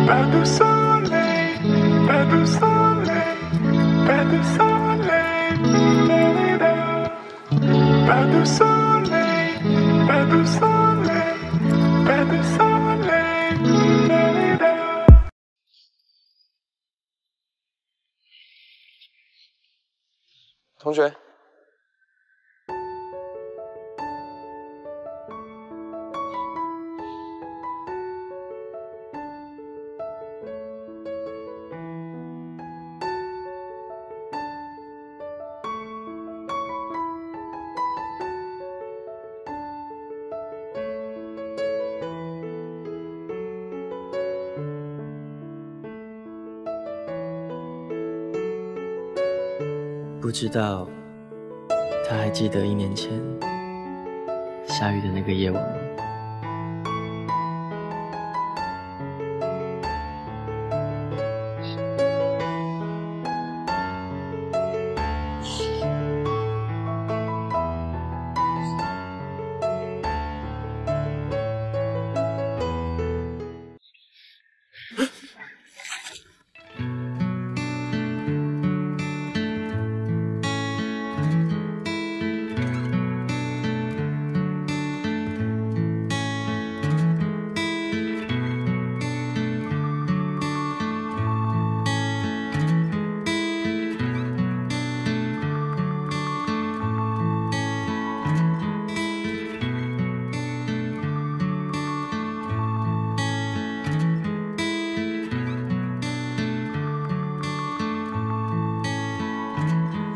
Pas de soleil, pas de soleil, pas de soleil, pas de soleil, pas de soleil, pas de soleil. 同学。 不知道他还记得1年前下雨的那个夜晚吗？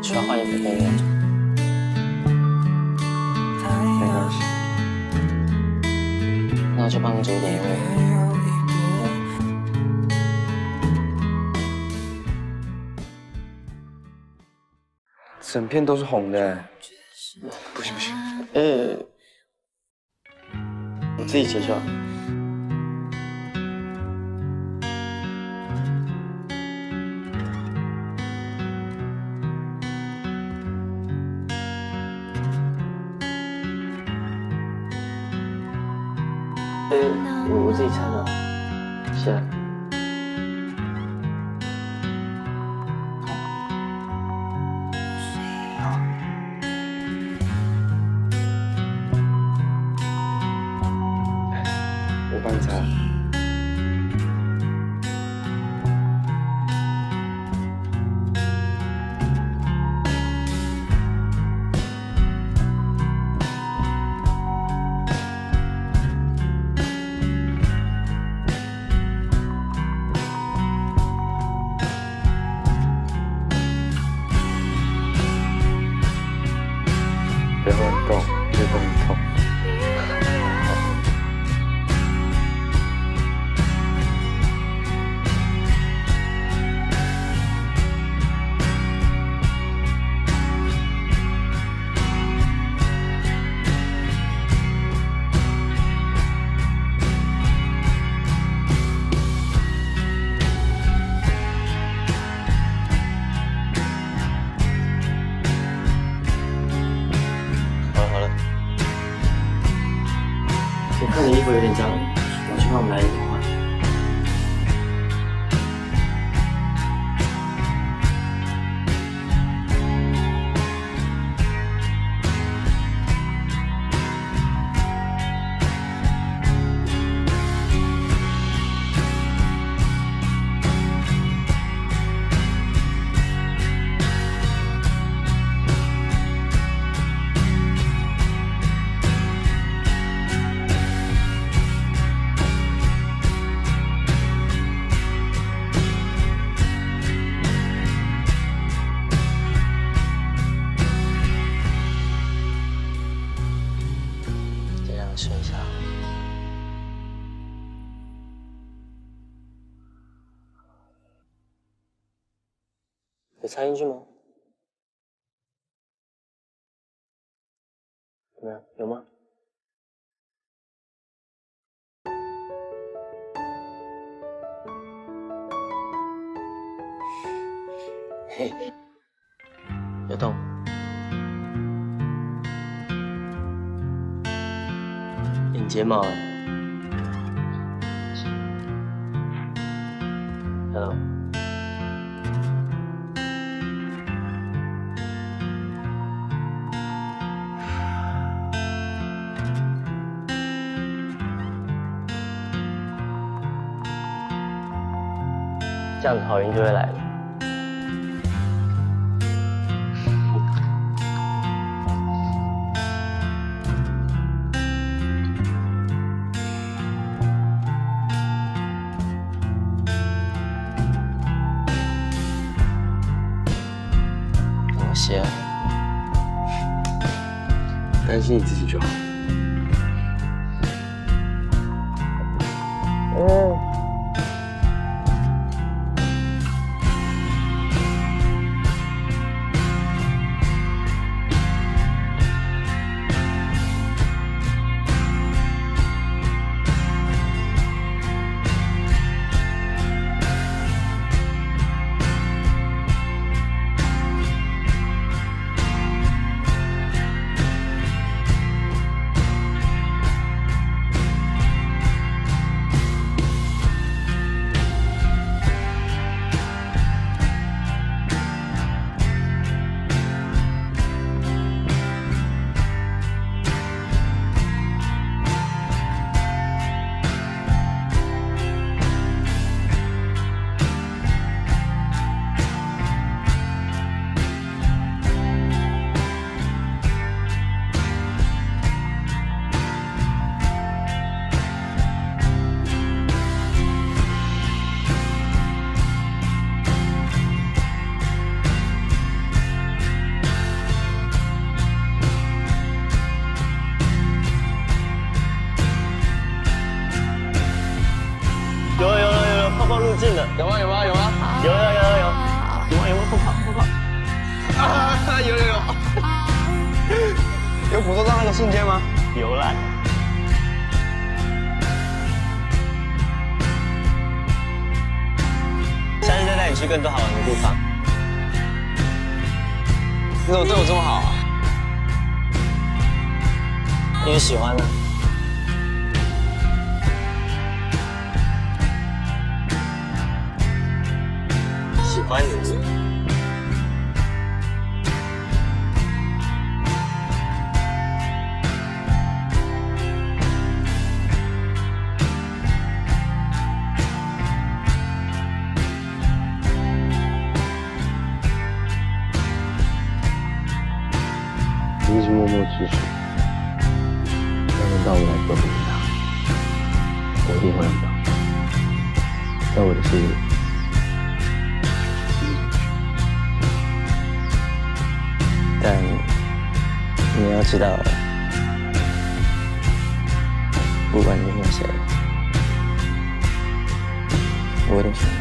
需要换一部音乐。没关系，那我就帮你组一点音乐。整片都是红的。不行不行。我自己接受。 我自己猜的，是啊。我帮你猜。别乱动，别乱动。我看你衣服有点脏，我去帮我们拿衣服换。试一下。有插进去吗？怎么样？有吗？嘿，有动。眼睫毛。Hello。这样子好运就会来了。我写了，担心你自己就好。有泡泡入镜了，有吗？有泡泡啊，有，有捕捉到那个瞬间吗？有啦。下次再带你去更多好玩的地方。你怎么对我这么好啊？因为喜欢呢。喜欢你。你一直默默支持，但轮到我来呵护他，我一定会让他在我的心里。但你要知道，不管你是谁，我都选你。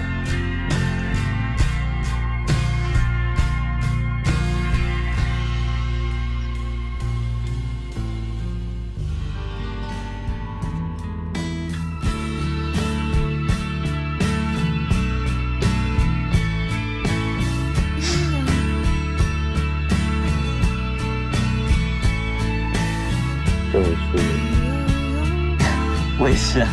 对我出，我也是啊。